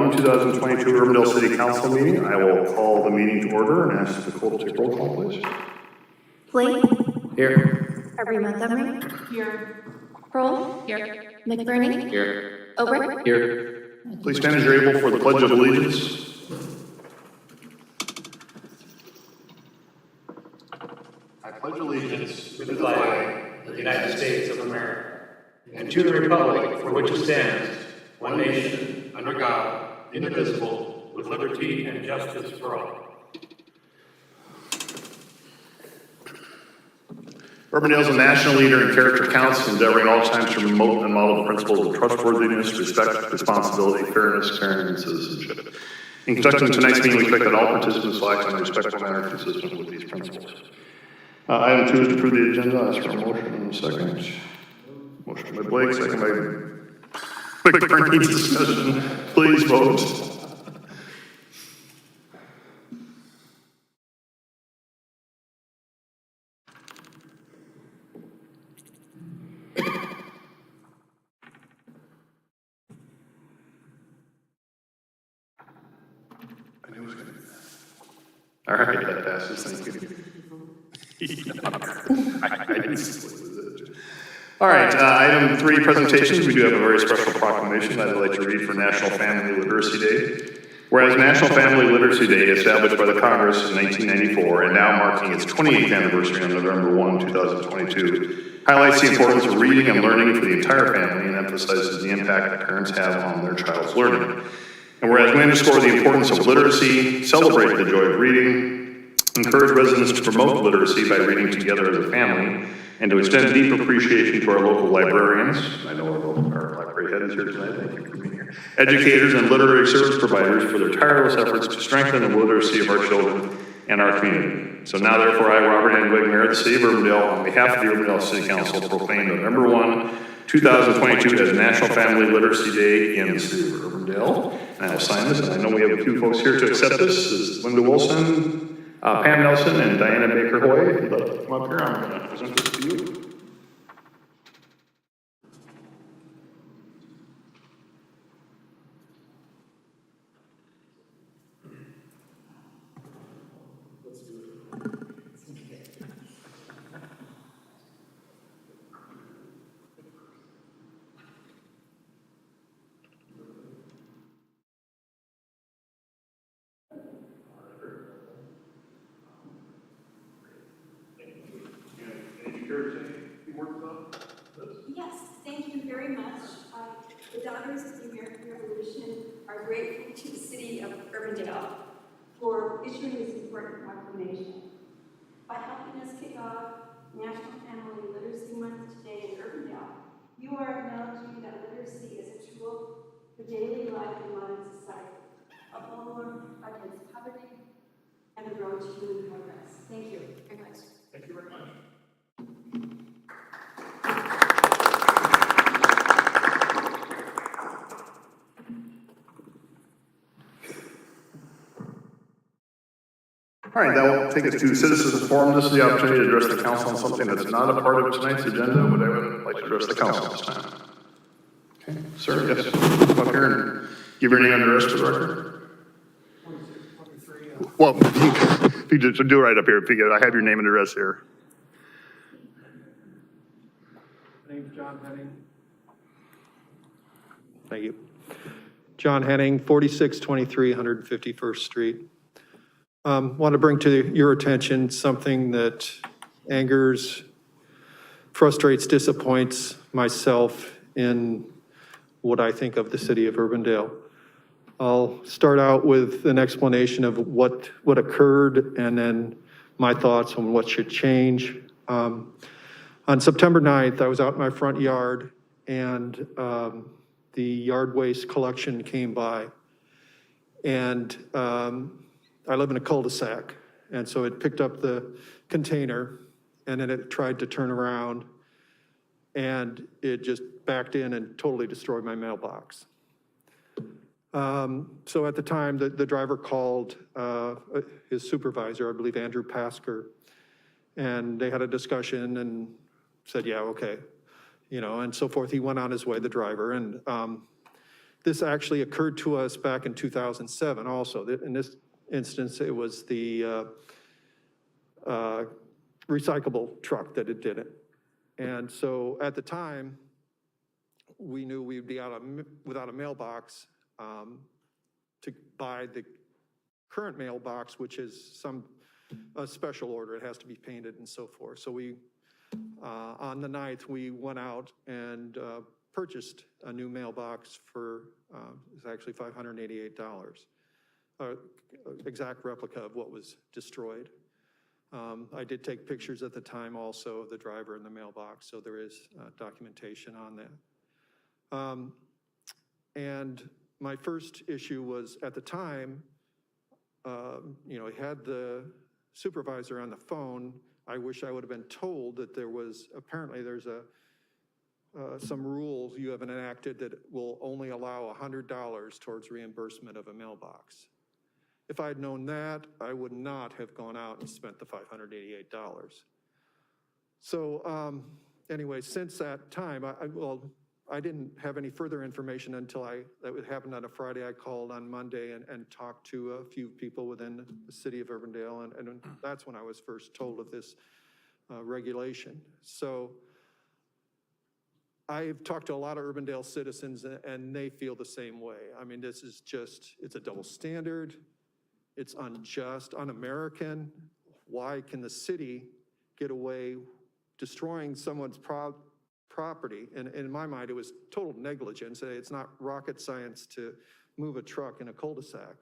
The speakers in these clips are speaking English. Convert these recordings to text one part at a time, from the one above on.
1, 2022 Urbandale City Council meeting. I will call the meeting to order and ask Nicole to take roll call, please. Blake. Here. Aubrey Montgomery. Here. Pearl. Here. McBurney. Here. Ober. Here. Please stand as you're able for the Pledge of Allegiance. I pledge allegiance to the flag of the United States of America and to the republic for which it stands, one nation, under God, indivisible, with liberty and justice for all. Urbandale is a national leader in character counts, endeavoring all times to promote and model the principles of trustworthiness, respect, responsibility, fairness, caring, and citizenship. In conducting tonight's meeting, we expect that all participants will act in a respectful manner consistent with these principles. Item 2 is to approve the agenda. I ask for a motion in a second. Motion by Blake, second by McBurney. Discussion. Please vote. I knew it was going to be that. All right, that passes. Thank you. I didn't see what was it. All right, item 3, presentations. We do have a very special proclamation that I'd like to read for National Family Literacy Day. Whereas National Family Literacy Day, established by the Congress in 1994 and now marking its 28th anniversary on November 1, 2022, highlights the importance of reading and learning for the entire family and emphasizes the impact that parents have on their child's learning. And whereas we underscore the importance of literacy, celebrate the joy of reading, encourage residents to promote literacy by reading together as a family, and to extend deep appreciation to our local librarians. I know our library head is here tonight, thank you for being here. Educators and literary service providers for their tireless efforts to strengthen the literacy of our children and our community. So now therefore I, Robert Andwig, Mayor of the City of Urbandale, on behalf of the Urbandale City Council, proclaim November 1, 2022 as National Family Literacy Day in the City of Urbandale. And I will sign this, and I know we have a few folks here to accept this. This is Linda Wilson, Pam Nelson, and Diana Baker-Hoy. If you'd like to come up here, I'm going to present this to you. Yes, thank you very much. The Daughters of the American Revolution are grateful to the City of Urbandale for issuing this important proclamation. By helping us kick off National Family Literacy Month today in Urbandale, you are acknowledging that literacy is a tool for daily life in modern society, a bulwark against poverty, and a road to human progress. Thank you very much. Thank you very much. All right, that will take us to Citizens Forum. This is the opportunity to address the council on something that's not a part of tonight's agenda. Would anyone like to address the council this time? Okay, sir, yes. Come up here and give your name and address for the record. Well, if you just do it right up here. If you get, I have your name and address here. My name's John Henning. Thank you. John Henning, 4623 151st Street. Want to bring to your attention something that angers, frustrates, disappoints myself in what I think of the city of Urbandale. I'll start out with an explanation of what occurred and then my thoughts on what should change. On September 9th, I was out in my front yard and the yard waste collection came by. And I live in a cul-de-sac, and so it picked up the container, and then it tried to turn around, and it just backed in and totally destroyed my mailbox. So at the time, the driver called his supervisor, I believe Andrew Pasker, and they had a discussion and said, yeah, okay, you know, and so forth. He went on his way, the driver, and This actually occurred to us back in 2007 also. In this instance, it was the recyclable truck that it did it. And so at the time, we knew we'd be without a mailbox to buy the current mailbox, which is a special order. It has to be painted and so forth. So we, on the 9th, we went out and purchased a new mailbox for, it's actually $588, exact replica of what was destroyed. I did take pictures at the time also of the driver in the mailbox, so there is documentation on that. And my first issue was, at the time, I had the supervisor on the phone. I wish I would have been told that there's some rules you haven't enacted that will only allow $100 towards reimbursement of a mailbox. If I had known that, I would not have gone out and spent the $588. So anyway, since that time, I didn't have any further information until that happened on a Friday. I called on Monday and talked to a few people within the city of Urbandale, and that's when I was first told of this regulation. So I've talked to a lot of Urbandale citizens, and they feel the same way. I mean, this is it's a double standard. It's unjust, un-American. Why can the city get away destroying someone's property? And in my mind, it was total negligence. It's not rocket science to move a truck in a cul-de-sac.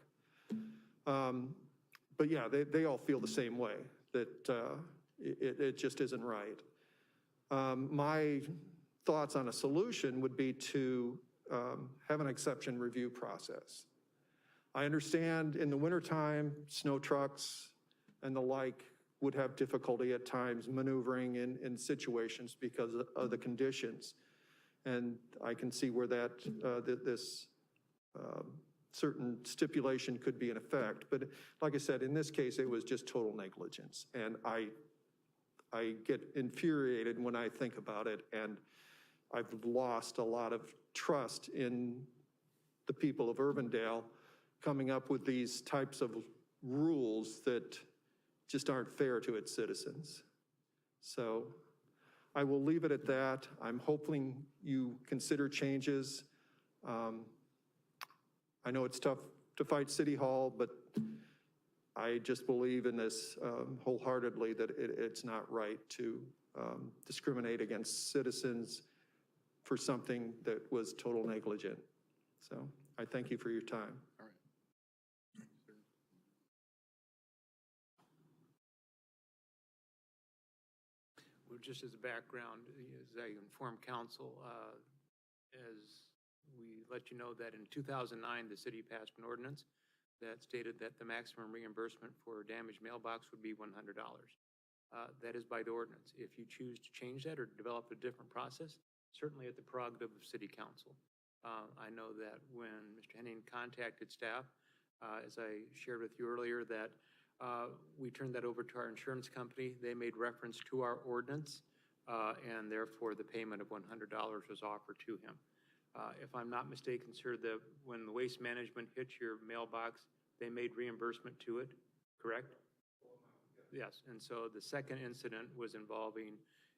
But yeah, they all feel the same way, that it just isn't right. My thoughts on a solution would be to have an exception review process. I understand in the wintertime, snow trucks and the like would have difficulty at times maneuvering in situations because of the conditions. And I can see where this certain stipulation could be in effect. But like I said, in this case, it was just total negligence. And I get infuriated when I think about it. And I've lost a lot of trust in the people of Urbandale coming up with these types of rules that just aren't fair to its citizens. So I will leave it at that. I'm hoping you consider changes. I know it's tough to fight City Hall, but I just believe in this wholeheartedly, that it's not right to discriminate against citizens for something that was total negligent. So I thank you for your time. All right. Well, just as a background, as I inform council, as we let you know that in 2009, the city passed an ordinance that stated that the maximum reimbursement for a damaged mailbox would be $100. That is by the ordinance. If you choose to change that or develop a different process, certainly at the prerogative of city council. I know that when Mr. Henning contacted staff, as I shared with you earlier, that we turned that over to our insurance company. They made reference to our ordinance, and therefore the payment of $100 was offered to him. If I'm not mistaken, sir, that when the waste management hit your mailbox, they made reimbursement to it, correct? Yes, and so the second incident was involving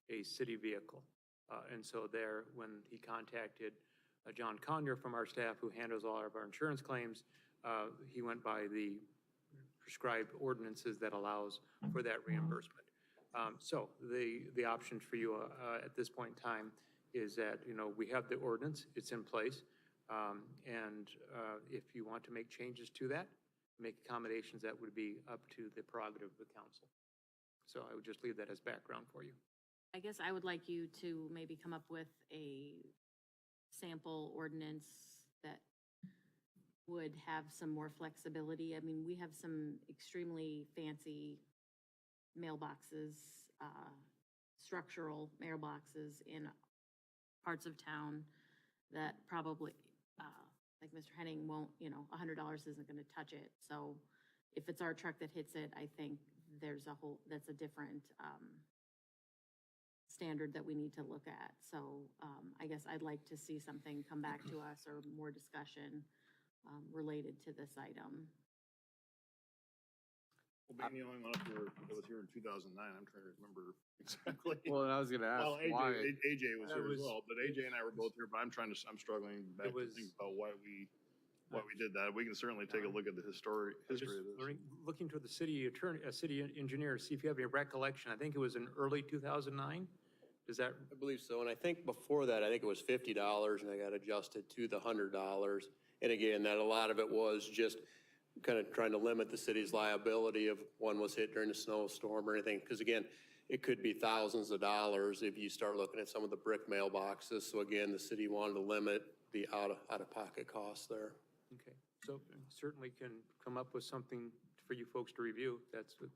a city vehicle. And so there, when he contacted John Conyer from our staff, who handles all of our insurance claims, he went by the prescribed ordinances that allows for that reimbursement. So the option for you at this point in time is that, we have the ordinance, it's in place. And if you want to make changes to that, make accommodations, that would be up to the prerogative of the council. So I would just leave that as background for you. I guess I would like you to maybe come up with a sample ordinance that would have some more flexibility. I mean, we have some extremely fancy mailboxes, structural mailboxes in parts of town that probably, like Mr. Henning won't, $100 isn't going to touch it. So if it's our truck that hits it, I think that's a different standard that we need to look at. So I guess I'd like to see something come back to us or more discussion related to this item. Well, being the only one up here that was here in 2009, I'm trying to remember exactly. Well, and I was gonna ask Well, why. AJ was That here as was- well, but AJ and I were both here, but I'm struggling back to was- think about why we did that. We can certainly take a look at the history Just of this. looking to the city attorney, city engineer, see if you have any recollection. I think it was in early 2009. Does that, I believe so, and I think before that, I think it was $50, and I got adjusted to the $100. And again, that a lot of it was just kind of trying to limit the city's liability if one was hit during a snowstorm or anything. Because again, it could be thousands of dollars if you start looking at some of the brick mailboxes. So again, the city wanted to limit the out-of-pocket costs there. okay, so certainly can come up with something for you folks to review. That's what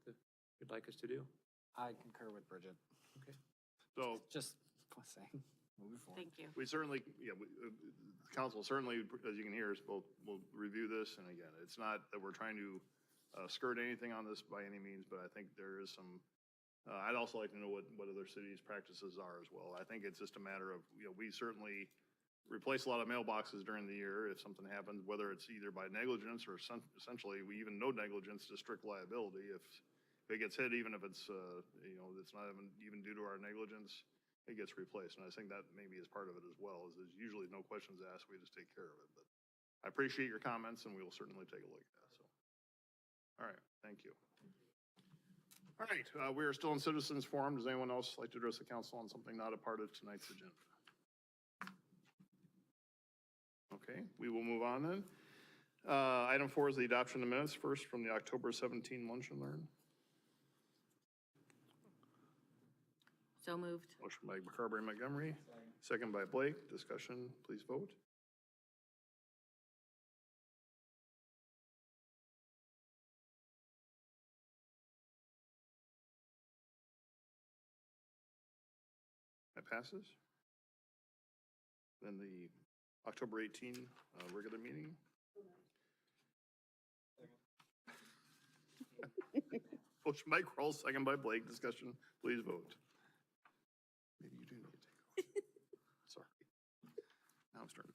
you'd like us to do. I concur with Bridget. Okay. So Just saying, moving forward. Thank you. we certainly, council certainly, as you can hear, will review this. And again, it's not that we're trying to skirt anything on this by any means, but I think there is some, I'd also like to know what other cities' practices are as well. I think it's just a matter of, we certainly replace a lot of mailboxes during the year if something happens, whether it's either by negligence or essentially we even know negligence to strict liability. If it gets hit, even if it's, it's not even due to our negligence, it gets replaced. And I think that maybe is part of it as well, is there's usually no questions asked, we just take care of it. But I appreciate your comments and we will certainly take a look at that, so. All right, thank you. All right, we are still in citizens forum. Does anyone else like to address the council on something not a part of tonight's agenda? Okay, we will move on then. Item 4 is the adoption of minutes, first from the October 17 lunch and learn. So moved. Motion by Carberry Montgomery, second by Blake. Discussion, please vote. That passes. Then the October 18 regular meeting. Motion by Kroll, second by Blake. Discussion, please vote. Maybe you do need to take off. Sorry. Now I'm starting.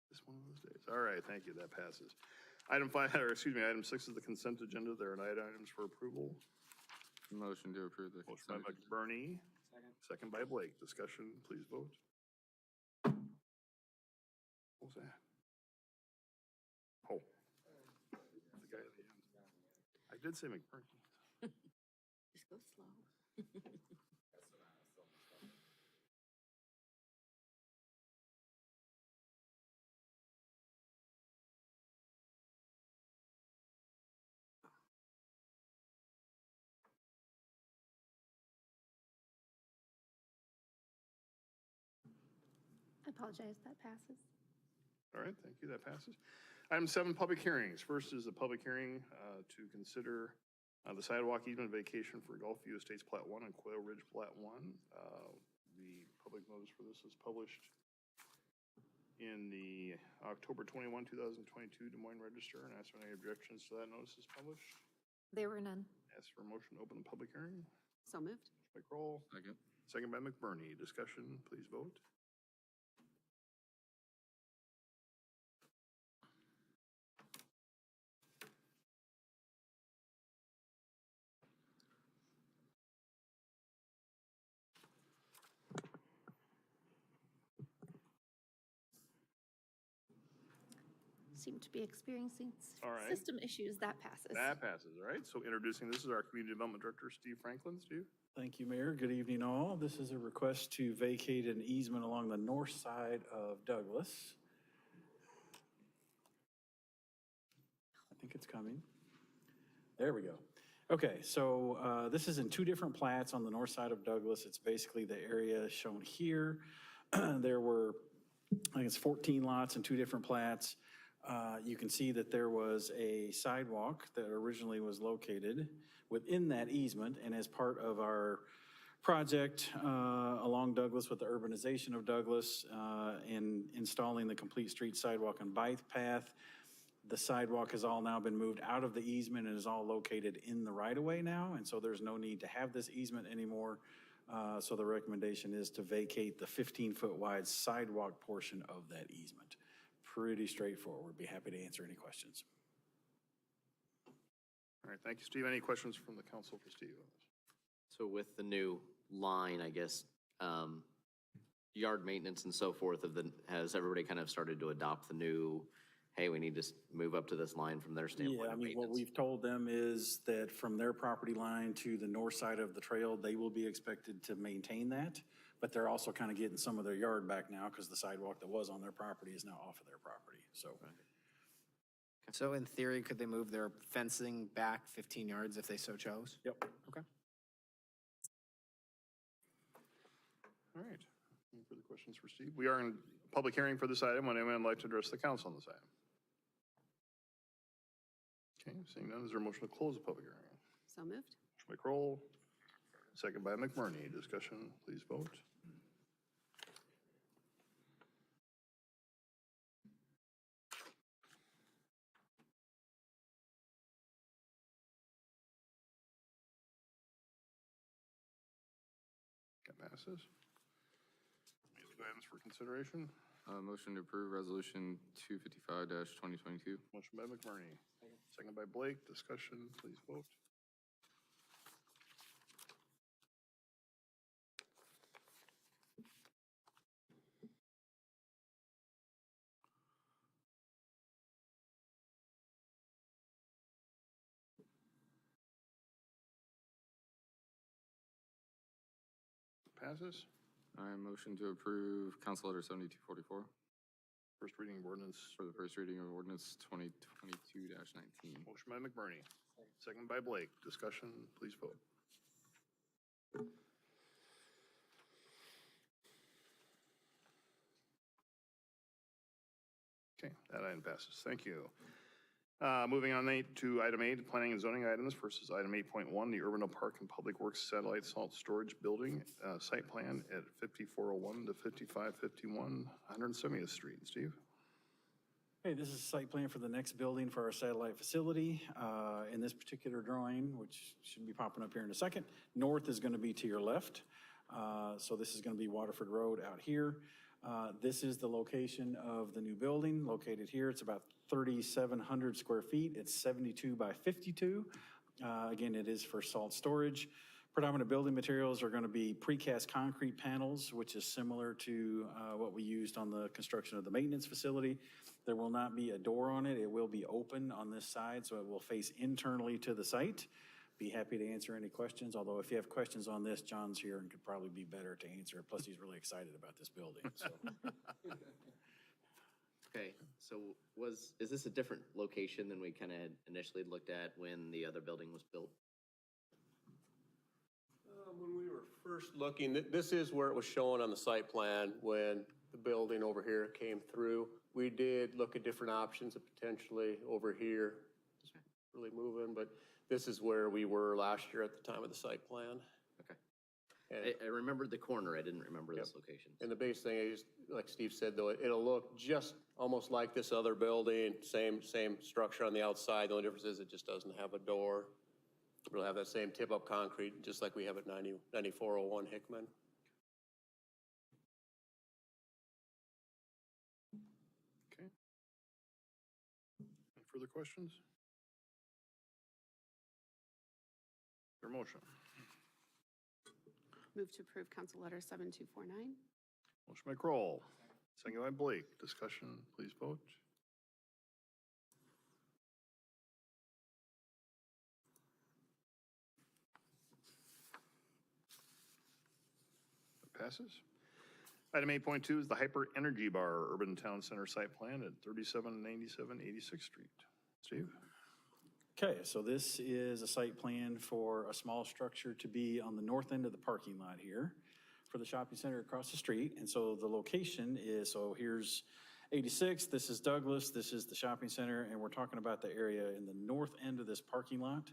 Just one of those days. All right, thank you. That passes. Item 6 is the consent agenda. There are 9 items for approval. Motion to approve the Motion by consent agenda. McBurney, second by Blake. Discussion, please vote. What was that? Oh. The guy at the end. I did say McBurney. Just go slow. I apologize, that passes. All right, thank you. That passes. Item 7, public hearings. First is a public hearing to consider the sidewalk easement vacation for Gulfview Estates Plat 1 and Quail Ridge Plat 1. The public notice for this was published in the October 21, 2022 Des Moines Register, and ask for any objections to that notice is published. There were none. Ask for a motion to open the public hearing. So moved. By Kroll, Second. second by McBurney. Discussion, please vote. Seem to be experiencing All right. system issues. That passes. That passes, all right? So introducing, this is our Community Development Director, Steve Franklin. Steve? Thank you, Mayor. Good evening, all. This is a request to vacate an easement along the north side of Douglas. I think it's coming. There we go. Okay, so this is in 2 different plats on the north side of Douglas. It's basically the area shown here. There were, I think it's 14 lots in 2 different plats. You can see that there was a sidewalk that originally was located within that easement, and as part of our project along Douglas with the urbanization of Douglas and installing the complete street sidewalk and bike path, The sidewalk has all now been moved out of the easement and is all located in the right-of-way now, and so there's no need to have this easement anymore. So the recommendation is to vacate the 15-foot wide sidewalk portion of that easement. Pretty straightforward. Be happy to answer any questions. All right, thank you, Steve. Any questions from the council for Steve? So with the new line, I guess, yard maintenance and so forth, has everybody kind of started to adopt the new, hey, we need to move up to this line from their standpoint Yeah, I of mean, what maintenance? we've told them is that from their property line to the north side of the trail, they will be expected to maintain that, but they're also kind of getting some of their yard back now because the sidewalk that was on their property is now off of their property, so. So in theory, could they move their fencing back 15 yards if they so chose? Yep. Okay. All right. Any further questions for Steve? We are in public hearing for this item. Would anyone like to address the council on this item? Okay, seeing none, is there a motion to close the public hearing? So moved. Motion by Kroll, second by McBurney. Discussion, please vote. That passes. Any other items for consideration? Motion to approve resolution 255-2022. Motion by McBurney, second by Blake. Discussion, please vote. Passes. Motion to approve council letter 7244 First reading of ordinance. for the first reading of ordinance 2022-19. Motion by McBurney, second by Blake. Discussion, please vote. Okay, that item passes. Thank you. Moving on to item 8, planning and zoning items versus item 8.1, the Urban Park and Public Works Satellite Salt Storage Building site plan at 5401 to 5551 170th Street. Steve? Hey, this is a site plan for the next building for our satellite facility. In this particular drawing, which should be popping up here in a second, north is going to be to your left. So this is going to be Waterford Road out here. This is the location of the new building located here. It's about 3,700 square feet. It's 72 by 52. Again, it is for salt storage. Predominant building materials are going to be precast concrete panels, which is similar to what we used on the construction of the maintenance facility. There will not be a door on it. It will be open on this side, so it will face internally to the site. Be happy to answer any questions, although if you have questions on this, John's here and could probably be better to answer. Plus, he's really excited about this building, so. Okay, so is this a different location than we kind of initially looked at when the other building was built? When we were first looking, this is where it was shown on the site plan when the building over here came through. We did look at different options of potentially over here, just really moving, but this is where we were last year at the time of the site plan. Okay. And, I remembered the corner, I didn't remember this location. and the base thing is, like Steve said, though, it'll look just almost like this other building, same structure on the outside. The only difference is it just doesn't have a door. It'll have that same tip-up concrete, just like we have at 9401 Hickman. Okay. Any further questions? Your motion. Move to approve Council Letter 7249. Motion by Kroll, second by Blake. Discussion, please vote. Passes. Item 8.2 is the Hyper Energy Bar Urban Town Center site plan at 3797 86th Street. Steve? Okay, so this is a site plan for a small structure to be on the north end of the parking lot here for the shopping center across the street. And so the location is, so here's 86, this is Douglas, this is the shopping center, and we're talking about the area in the north end of this parking lot,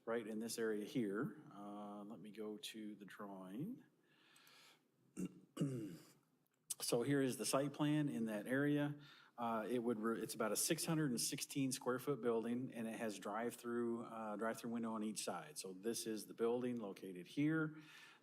right in this area here. Let me go to the drawing. So here is the site plan in that area. It's about a 616 square foot building, and it has drive-through window on each side. So this is the building located here.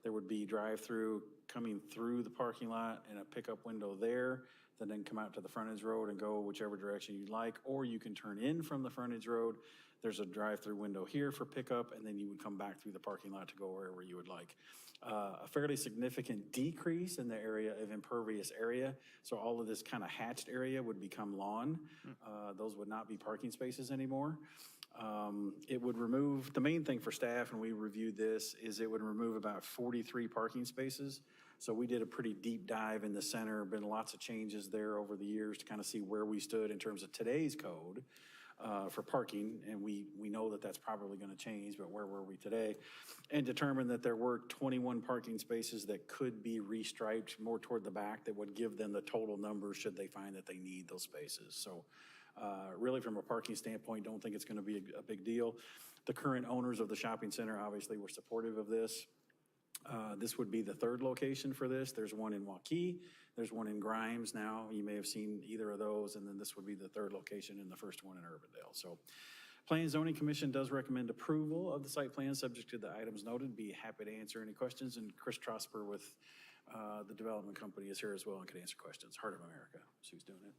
There would be drive-through coming through the parking lot and a pickup window there, then come out to the frontage road and go whichever direction you'd like, or you can turn in from the frontage road. There's a drive-through window here for pickup, and then you would come back through the parking lot to go wherever you would like. A fairly significant decrease in the area of impervious area. So all of this kind of hatched area would become lawn. Those would not be parking spaces anymore. It would remove, the main thing for staff, and we reviewed this, is it would remove about 43 parking spaces. So we did a pretty deep dive in the center, been lots of changes there over the years to kind of see where we stood in terms of today's code for parking, and we know that that's probably going to change, but where were we today? And determined that there were 21 parking spaces that could be restriped more toward the back that would give them the total number should they find that they need those spaces. So really from a parking standpoint, don't think it's going to be a big deal. The current owners of the shopping center obviously were supportive of this. This would be the third location for this. There's one in Waukee. There's one in Grimes now. You may have seen either of those, and then this would be the third location and the first one in Urbandale. So Planning and Zoning Commission does recommend approval of the site plan subject to the items noted. Be happy to answer any questions. And Chris Trosper with the development company is here as well and can answer questions. Heart of America is who's doing it.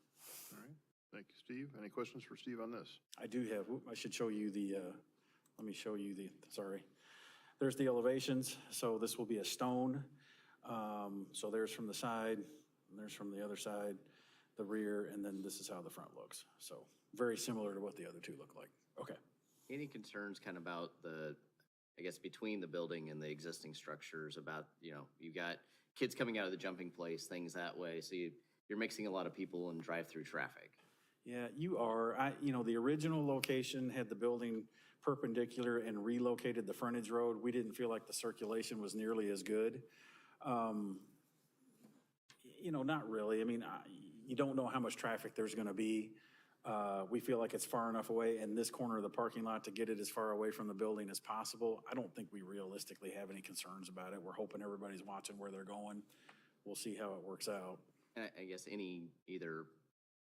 All right. Thank you, Steve. Any questions for Steve on this? I do have, I should show you the, let me show you the, sorry. There's the elevations. So this will be a stone. So there's from the side, and there's from the other side, the rear, and then this is how the front looks. So very similar to what the other two look like. Okay. Any concerns kind of about the, I guess, between the building and the existing structures about, you know, you got kids coming out of the jumping place, things that way. So you're mixing a lot of people and drive-through traffic. Yeah, you are. You know, the original location had the building perpendicular and relocated the frontage road. We didn't feel like the circulation was nearly as good. You know, not really. I mean, you don't know how much traffic there's going to be. We feel like it's far enough away in this corner of the parking lot to get it as far away from the building as possible. I don't think we realistically have any concerns about it. We're hoping everybody's watching where they're going. We'll see how it works out. And I guess any either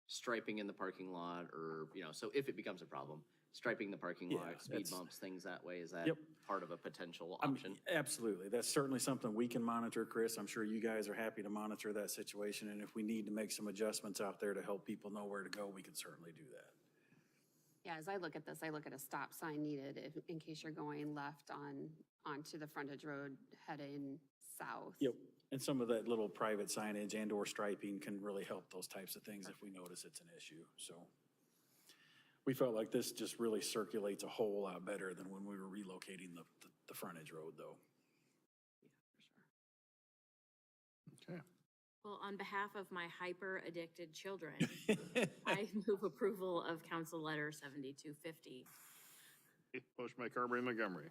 striping in the parking lot or, you know, so if it becomes a problem, striping the parking lot, speed bumps, things that way, is that part of a potential option? Absolutely. That's certainly something we can monitor, Chris. I'm sure you guys are happy to monitor that situation. And if we need to make some adjustments out there to help people know where to go, we can certainly do that. Yeah, as I look at this, I look at a stop sign needed in case you're going left onto the frontage road heading south. Yep. And some of that little private signage and or striping can really help those types of things if we notice it's an issue. So we felt like this just really circulates a whole lot better than when we were relocating the frontage road, though. Okay. Well, on behalf of my hyper-addicted children, I move approval of Council Letter 7250. Motion by Carberry Montgomery.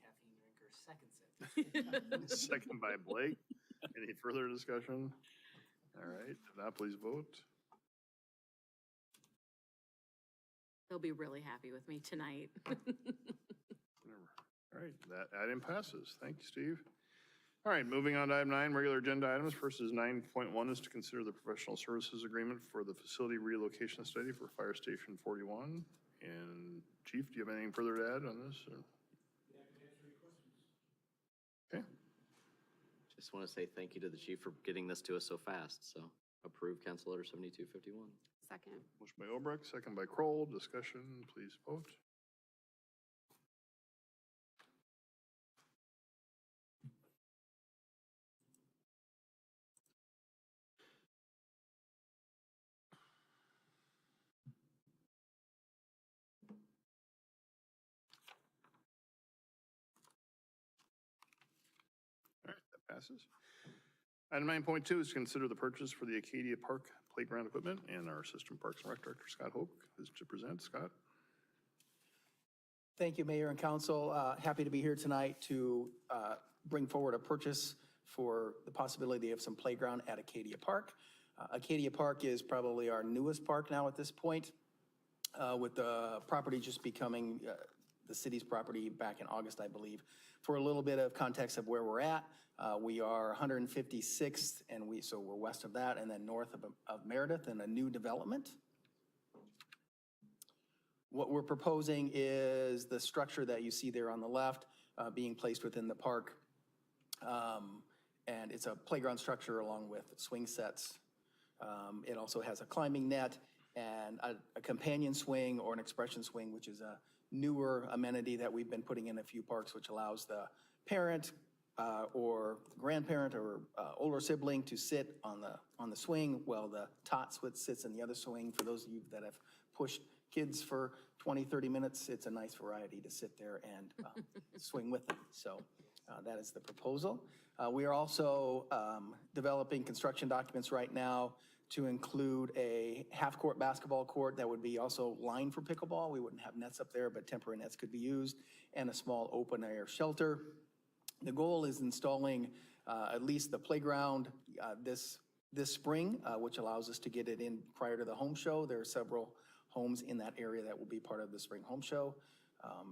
Caffeine drinker, second sip. Second by Blake. Any further discussion? All right. If not, please vote. They'll be really happy with me tonight. All right, that item passes. Thank you, Steve. All right, moving on to item 9, regular agenda items. First is 9.1 is to consider the professional services agreement for the facility relocation study for Fire Station 41. And Chief, do you have anything further to add on this? Or? Yeah, I can answer any questions. Okay. Just want to say thank you to the chief for getting this to us so fast. So approve Council Letter 7251. Second. Motion by Obrecht, second by Kroll. Discussion, please vote. All right, that passes. Item 9.2 is to consider the purchase for the Acadia Park playground equipment, and our Assistant Parks and Rec Director, Scott Hoke, is to present. Scott? Thank you, Mayor and Council. Happy to be here tonight to bring forward a purchase for the possibility of some playground at Acadia Park. Acadia Park is probably our newest park now at this point, with the property just becoming the city's property back in August, I believe. For a little bit of context of where we're at, we are 156th, and so we're west of that, and then north of Meredith in a new development. What we're proposing is the structure that you see there on the left being placed within the park. And it's a playground structure along with swing sets. It also has a climbing net and a companion swing or an expression swing, which is a newer amenity that we've been putting in a few parks, which allows the parent or grandparent or older sibling to sit on the swing while the tot sits in the other swing. For those of you that have pushed kids for 20, 30 minutes, it's a nice variety to sit there and swing with them. So that is the proposal. We are also developing construction documents right now to include a half-court basketball court that would be also lined for pickleball. We wouldn't have nets up there, but temporary nets could be used, and a small open-air shelter. The goal is installing at least the playground this spring, which allows us to get it in prior to the home show. There are several homes in that area that will be part of the spring home show.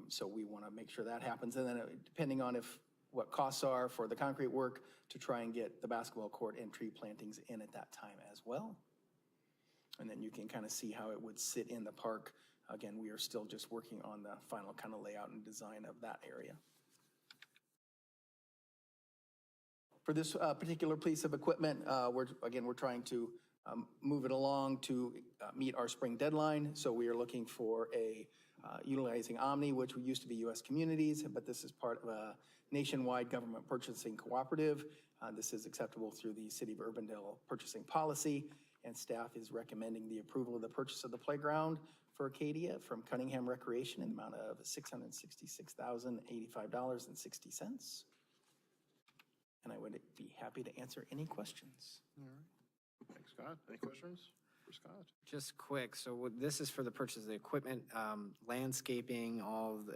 So we want to make sure that happens. And then depending on what costs are for the concrete work, to try and get the basketball court and tree plantings in at that time as well. And then you can kind of see how it would sit in the park. Again, we are still just working on the final kind of layout and design of that area. For this particular piece of equipment, we're trying to move it along to meet our spring deadline. So we are looking for utilizing Omni, which used to be U.S. Communities, but this is part of a nationwide government purchasing cooperative. This is acceptable through the City of Urbandale purchasing policy, and staff is recommending the approval of the purchase of the playground for Acadia from Cunningham Recreation in the amount of $666,085.60. And I would be happy to answer any questions. All right. Thanks, Scott. Any questions for Scott? Just quick, so this is for the purchase of the equipment, landscaping,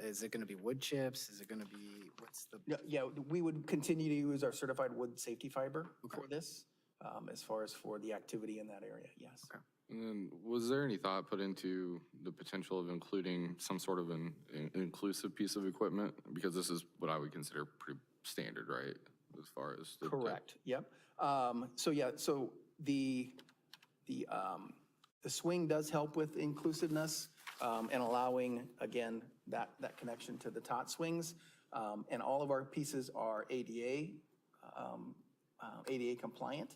is it going to be wood chips? Is it going to be, what's the? Yeah, we would continue to use our certified wood safety fiber for this, as far as for the activity in that area, yes. Okay. And then was there any thought put into the potential of including some sort of an inclusive piece of equipment? Because this is what I would consider pretty standard, right? As far as the Correct. Yep. So the swing does help with inclusiveness and allowing, again, that connection to the tot swings. And all of our pieces are ADA compliant.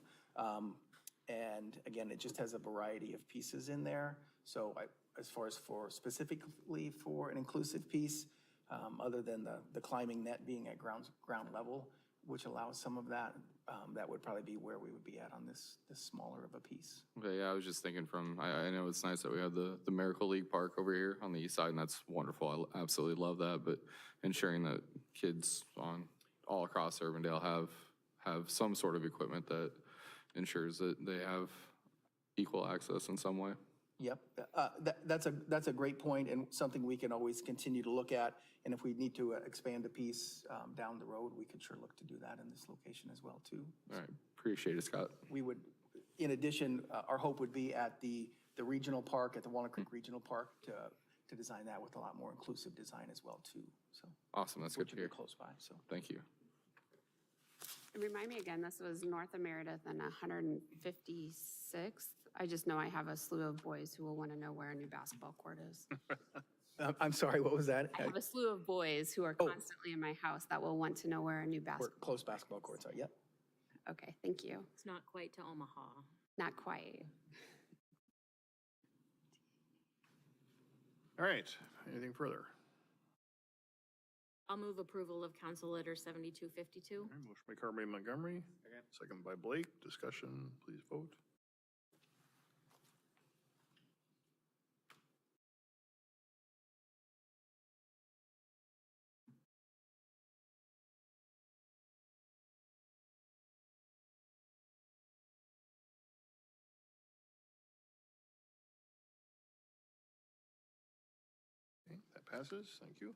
And again, it just has a variety of pieces in there. So as far as specifically for an inclusive piece, other than the climbing net being at ground level, which allows some of that, that would probably be where we would be at on this smaller of a piece. Okay, yeah, I was just thinking I know it's nice that we have the Miracle League Park over here on the east side, and that's wonderful. I absolutely love that, but ensuring that kids all across Urbandale have some sort of equipment that ensures that they have equal access in some way. Yep, that's a great point and something we can always continue to look at. And if we need to expand a piece down the road, we could sure look to do that in this location as well too. All right, appreciate it, Scott. We would, in addition, our hope would be at the regional park, at the Walnut Creek Regional Park, to design that with a lot more inclusive design as well too. So awesome, that's good to hear. Close by, so. Thank you. And remind me again, this was north of Meredith and 156th. I just know I have a slew of boys who will want to know where a new basketball court is. I'm sorry, what was that? I have a slew of boys who are constantly in my house that will want to know where a new basketball. Close basketball courts are, yep. Okay, thank you. It's not quite to Omaha. Not quite. All right, anything further? I'll move approval of Council Letter 7252. All right, motion by Carberry Montgomery, second by Blake. Discussion, please vote. Okay, that passes. Thank you.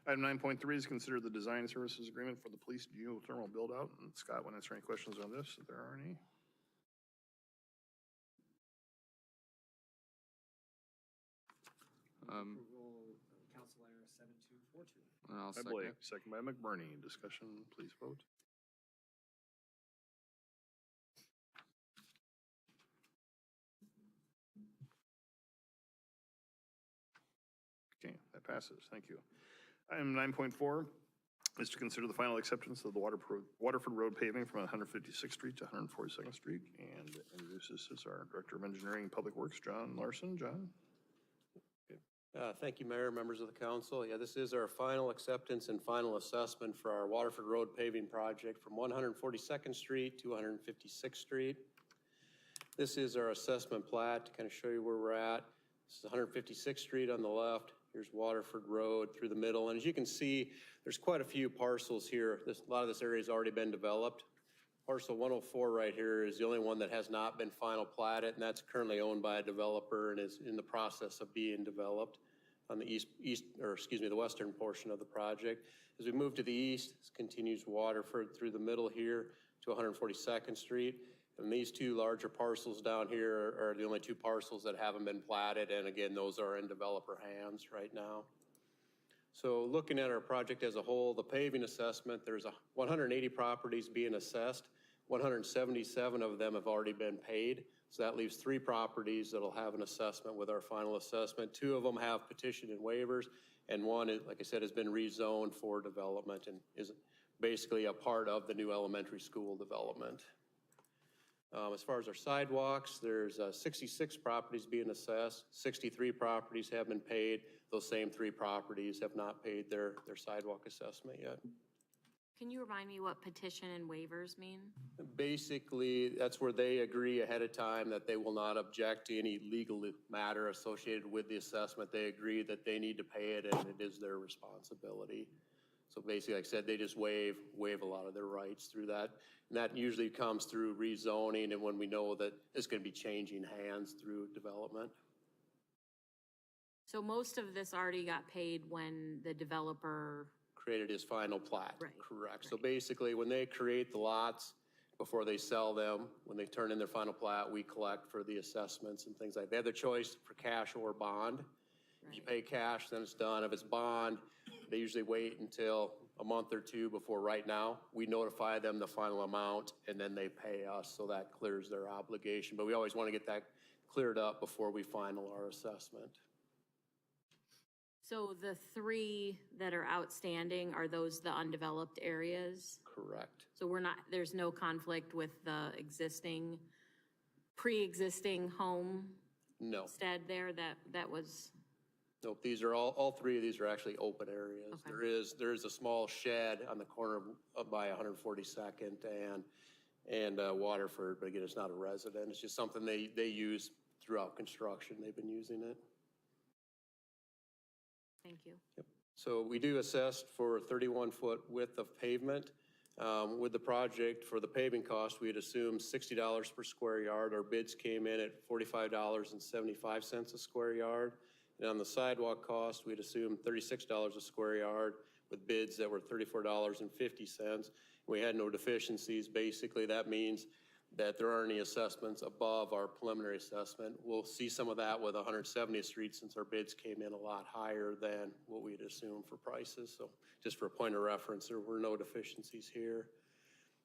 Item 9.3 is consider the design services agreement for the police geothermal build-out. And Scott, want to answer any questions on this, if there are any? Council Error 7242. And I'll By second Blake, it. second by McBurney. Discussion, please vote. Okay, that passes. Thank you. Item 9.4 is to consider the final acceptance of the Waterford Road paving from 156th Street to 142nd Street. And introduces this is our Director of Engineering and Public Works, John Larson. John? Thank you, Mayor, members of the council. Yeah, this is our final acceptance and final assessment for our Waterford Road paving project from 142nd Street to 156th Street. This is our assessment plat to kind of show you where we're at. This is 156th Street on the left. Here's Waterford Road through the middle. And as you can see, there's quite a few parcels here. A lot of this area has already been developed. Parcel 104 right here is the only one that has not been final platted, and that's currently owned by a developer and is in the process of being developed on the the western portion of the project. As we move to the east, this continues Waterford through the middle here to 142nd Street. And these two larger parcels down here are the only two parcels that haven't been platted. And again, those are in developer hands right now. So looking at our project as a whole, the paving assessment, there's 180 properties being assessed. 177 of them have already been paid. So that leaves 3 properties that'll have an assessment with our final assessment. 2 of them have petition and waivers, and 1, like I said, has been rezoned for development and is basically a part of the new elementary school development. As far as our sidewalks, there's 66 properties being assessed. 63 properties have been paid. Those same 3 properties have not paid their sidewalk assessment yet. Can you remind me what petition and waivers mean? Basically, that's where they agree ahead of time that they will not object to any legal matter associated with the assessment. They agree that they need to pay it and it is their responsibility. So basically, like I said, they just waive a lot of their rights through that. And that usually comes through rezoning and when we know that it's going to be changing hands through development. So most of this already got paid when the developer Created his final plat. Right, Correct. right. So basically, when they create the lots, before they sell them, when they turn in their final plat, we collect for the assessments and things like that. They have the choice for cash or bond. If you pay cash, then it's done. If it's bond, they usually wait until a month or 2 before right now. We notify them the final amount and then they pay us, so that clears their obligation. But we always want to get that cleared up before we final our assessment. So the 3 that are outstanding, are those the undeveloped areas? Correct. So there's no conflict with the pre-existing No. homestead there that was, Nope, these are all 3 of these are actually open areas. Okay. There is a small shed on the corner by 142nd and Waterford, but again, it's not a resident. It's just something they use throughout construction. They've been using it. thank you. Yep. So we do assess for 31-foot width of pavement. With the project, for the paving cost, we had assumed $60 per square yard. Our bids came in at $45.75 a square yard. And on the sidewalk cost, we'd assumed $36 a square yard with bids that were $34.50. We had no deficiencies. Basically, that means that there aren't any assessments above our preliminary assessment. We'll see some of that with 170th Street since our bids came in a lot higher than what we'd assumed for prices. So just for a point of reference, there were no deficiencies here.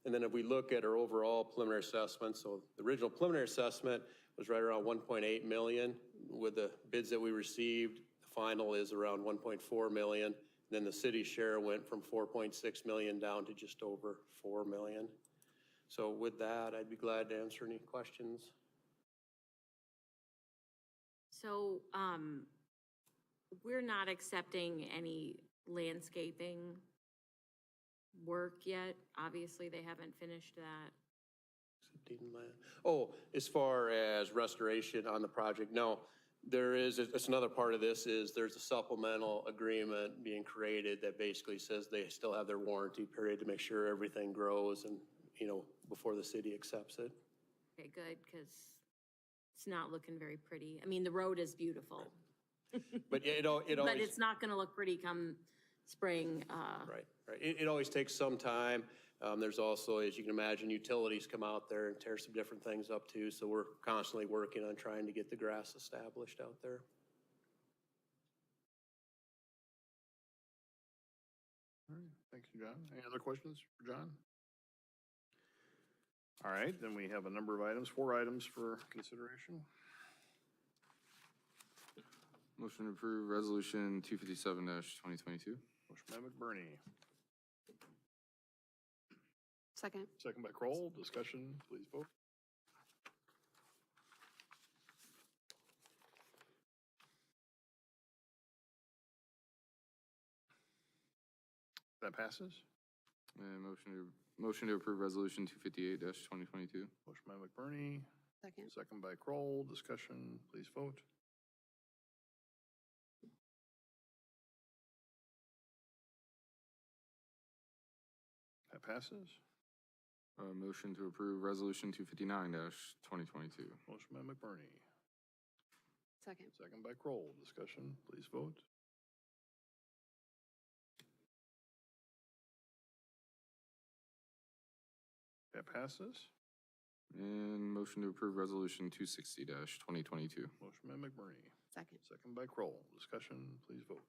And then if we look at our overall preliminary assessment, so the original preliminary assessment was right around 1.8 million. With the bids that we received, the final is around 1.4 million. Then the city share went from 4.6 million down to just over 4 million. So with that, I'd be glad to answer any questions. So we're not accepting any landscaping work yet. Obviously, they haven't finished that. Oh, as far as restoration on the project, no. It's another part of this is there's a supplemental agreement being created that basically says they still have their warranty period to make sure everything grows and, before the city accepts it. Okay, good, because it's not looking very pretty. I mean, the road is beautiful. But it always. But it's not going to look pretty come spring. Right. It always takes some time. There's also, as you can imagine, utilities come out there and tear some different things up too. So we're constantly working on trying to get the grass established out there. All right, thank you, John. Any other questions for John? All right, then we have a number of items, 4 items for consideration. Motion to approve resolution 257-2022. Motion by McBurney, Second. second by Kroll. Discussion, please vote. That passes. And motion to approve resolution 258-2022. Motion by McBurney, Second. second by Kroll. Discussion, please vote. That passes. Motion to approve resolution 259-2022. Motion by McBurney, Second. second by Kroll. Discussion, please vote. That passes. And motion to approve resolution 260-2022. Motion by McBurney, Second. second by Kroll. Discussion, please vote.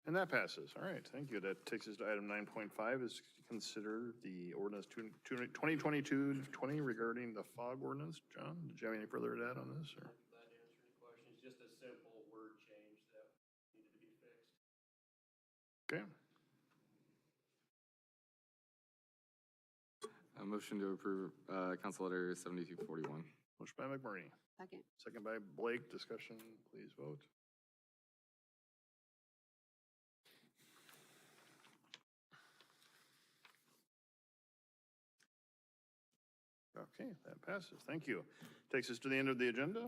And that passes. All right, thank you. That takes us to item 9.5 is to consider the ordinance 2022-20 regarding the fog ordinance. John, did you have any further to add on this? Or? Glad to answer any questions. Just a simple word change that needed to be fixed. Okay. Motion to approve Council Letter 7241. Motion by McBurney, Second. second by Blake. Discussion, please vote. Okay, that passes. Thank you. Takes us to the end of the agenda.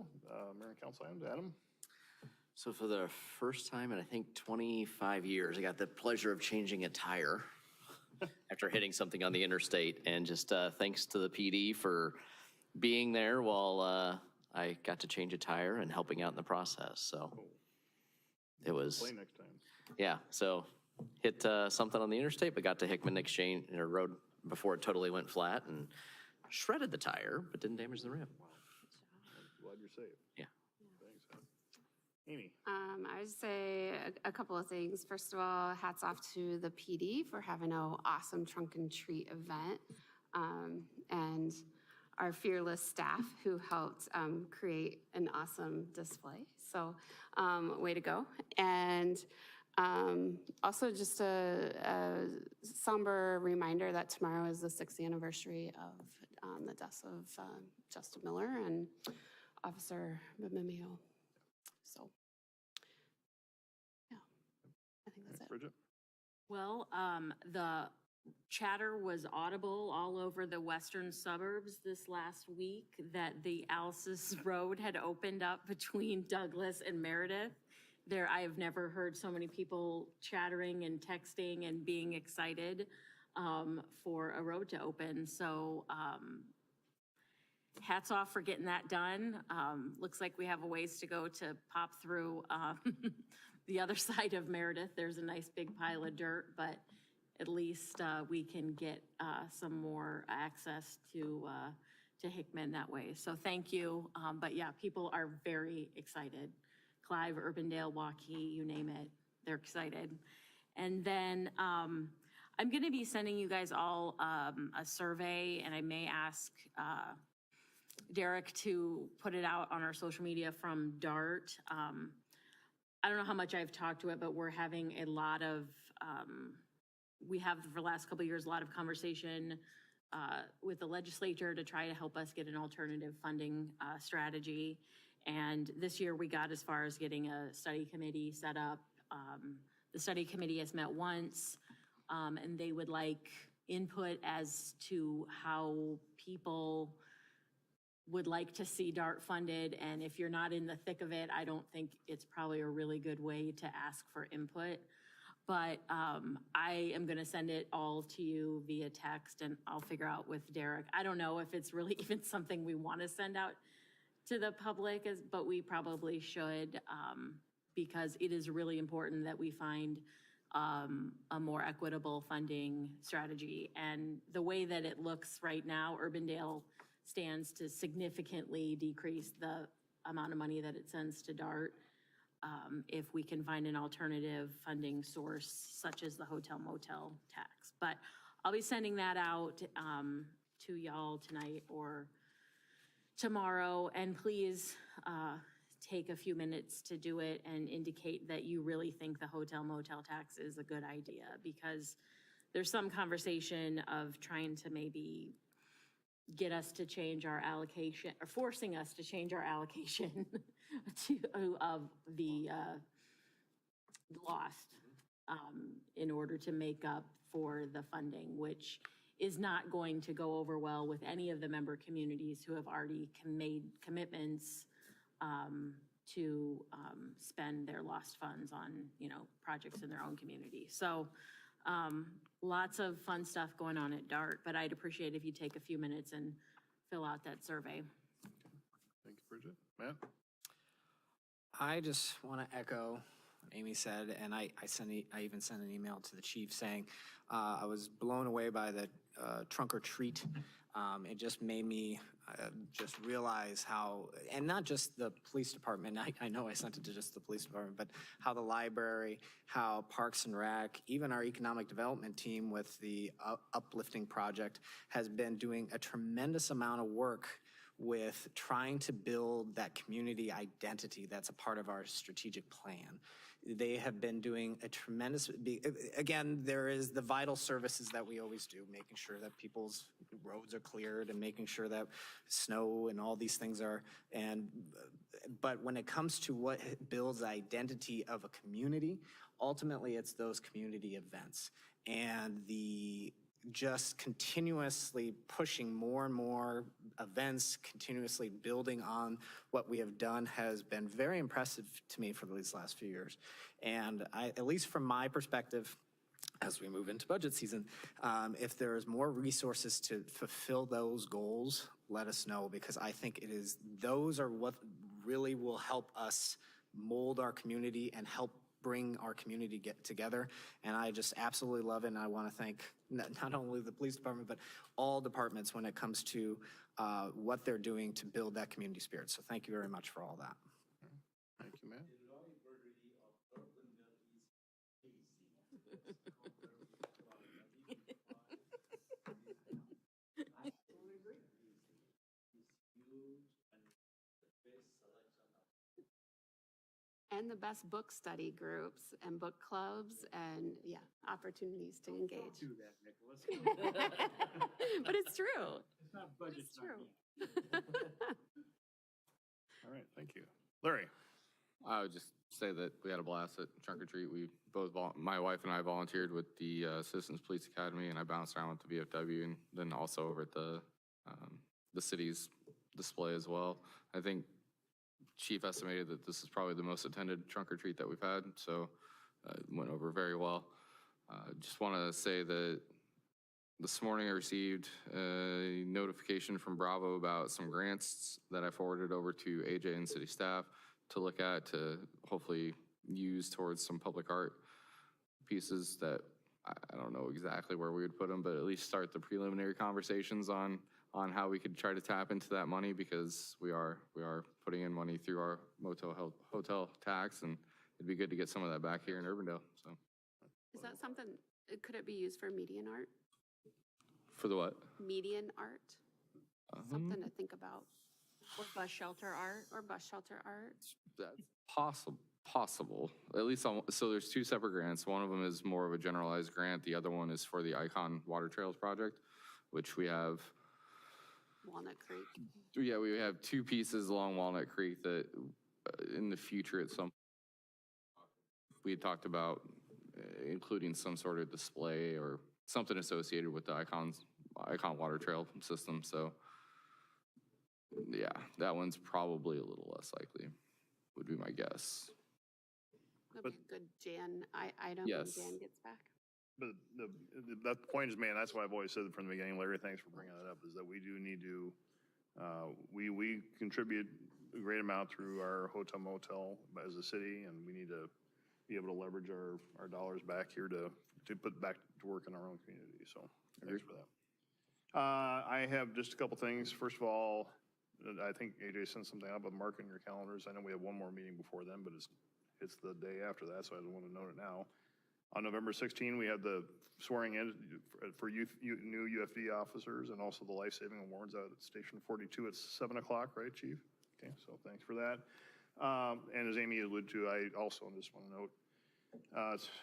Mayor and Council items. Adam? So for the first time in, I think, 25 years, I got the pleasure of changing a tire after hitting something on the interstate. And just thanks to the PD for being there while I got to change a tire and helping out in the process. So it was, Play next time. yeah, so hit something on the interstate, but got to Hickman Exchange Road before it totally went flat and shredded the tire, but didn't damage the rim. Glad you're safe. Yeah. Thanks, Adam. Amy? I would say a couple of things. First of all, hats off to the PD for having an awesome trunk and treat event. And our fearless staff who helped create an awesome display. So way to go. And also just a somber reminder that tomorrow is the 6th anniversary of the deaths of Justin Miller and Officer Mimio. So, yeah, I think that's it. Bridget? Well, the chatter was audible all over the western suburbs this last week that the Alsace Road had opened up between Douglas and Meredith. There, I have never heard so many people chattering and texting and being excited for a road to open. So hats off for getting that done. Looks like we have a ways to go to pop through the other side of Meredith. There's a nice big pile of dirt, but at least we can get some more access to Hickman that way. So thank you. But yeah, people are very excited. Clive, Urbandale, Waukee, you name it, they're excited. And then I'm going to be sending you guys all a survey, and I may ask Derek to put it out on our social media from DART. I don't know how much I've talked to it, but we're having a lot of, we have for the last couple of years, a lot of conversation with the legislature to try to help us get an alternative funding strategy. And this year we got as far as getting a study committee set up. The study committee has met once, and they would like input as to how people would like to see DART funded. And if you're not in the thick of it, I don't think it's probably a really good way to ask for input. But I am gonna send it all to you via text, and I'll figure out with Derek. I don't know if it's really even something we wanna send out to the public, but we probably should, because it is really important that we find a more equitable funding strategy. And the way that it looks right now, Urbandale stands to significantly decrease the amount of money that it sends to DART. If we can find an alternative funding source such as the hotel motel tax. But I'll be sending that out to y'all tonight or tomorrow, and please take a few minutes to do it and indicate that you really think the hotel motel tax is a good idea, because there's some conversation of trying to maybe get us to change our allocation, or forcing us to change our allocation of the lost in order to make up for the funding, which is not going to go over well with any of the member communities who have already made commitments to spend their lost funds on, projects in their own community. So lots of fun stuff going on at DART, but I'd appreciate if you take a few minutes and fill out that survey. Thanks, Bridget. Matt? I just want to echo what Amy said, and I even sent an email to the chief saying I was blown away by the trunk or treat. It just made me just realize how, and not just the police department, I know I sent it to just the police department, but how the library, how Parks and Rec, even our economic development team with the uplifting project has been doing a tremendous amount of work with trying to build that community identity that's a part of our strategic plan. They have been doing a tremendous, again, there is the vital services that we always do, making sure that people's roads are cleared and making sure that snow and all these things are, but when it comes to what builds the identity of a community, ultimately it's those community events and the just continuously pushing more and more events, continuously building on what we have done has been very impressive to me for these last few years. And at least from my perspective, as we move into budget season, if there is more resources to fulfill those goals, let us know, because I think those are what really will help us mold our community and help bring our community together. And I just absolutely love it. And I want to thank not only the police department, but all departments when it comes to what they're doing to build that community spirit. So thank you very much for all that. Thank you, Matt. And the best book study groups and book clubs and, opportunities to engage. Do that, Nicholas. But it's true. It's not budget It's time true. yet. All right, thank you. Larry? I would just say that we had a blast at Trunk or Treat. We both, my wife and I volunteered with the Citizens Police Academy, and I bounced around with the VFW, and then also over at the city's display as well. I think Chief estimated that this is probably the most attended trunk or treat that we've had, so it went over very well. Just want to say that this morning I received a notification from Bravo about some grants that I forwarded over to AJ and city staff to look at to hopefully use towards some public art pieces that I don't know exactly where we would put them, but at least start the preliminary conversations on how we could try to tap into that money, because we are putting in money through our hotel tax, and it'd be good to get some of that back here in Urbandale. So, Is that something, could it be used for median art? for the what? Median art? Something to think about. Or bus shelter art. Or bus shelter art? That's possible. At least so there's two separate grants. One of them is more of a generalized grant. The other one is for the Icon Water Trails project, which we have. Walnut Creek. Yeah, we have two pieces along Walnut Creek that in the future we had talked about including some sort of display or something associated with the Icon Water Trail system. So yeah, that one's probably a little less likely, would be my guess. That'd be a good Jan item Yes. when Jan gets back. But that point is made, and that's why I've always said from the beginning, Larry, thanks for bringing that up, is that we do need to, we contribute a great amount through our hotel motel as a city, and we need to be able to leverage our dollars back here to put back to work in our own community. So thanks for that. I have just a couple things. First of all, I think AJ sent something out about marking your calendars. I know we have one more meeting before then, but it's the day after that, so I don't want to note it now. On November 16, we have the swearing in for new UFD officers and also the life-saving awards out at Station 42 at 7 o'clock, right, Chief? Okay, so thanks for that. And as Amy alluded to, I also just want to note,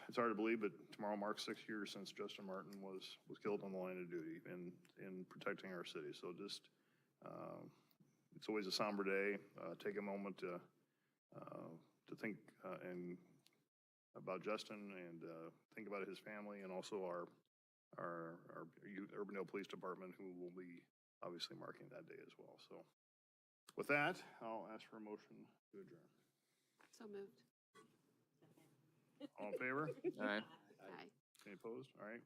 it's hard to believe, but tomorrow marks 6 years since Justin Martin was killed on the line of duty in protecting our city. So just, it's always a somber day. Take a moment to think and about Justin and think about his family and also our Urbandale Police Department, who will be obviously marking that day as well. So with that, I'll ask for a motion to adjourn. So moved. All in favor? All right. Aye. Any opposed? All right.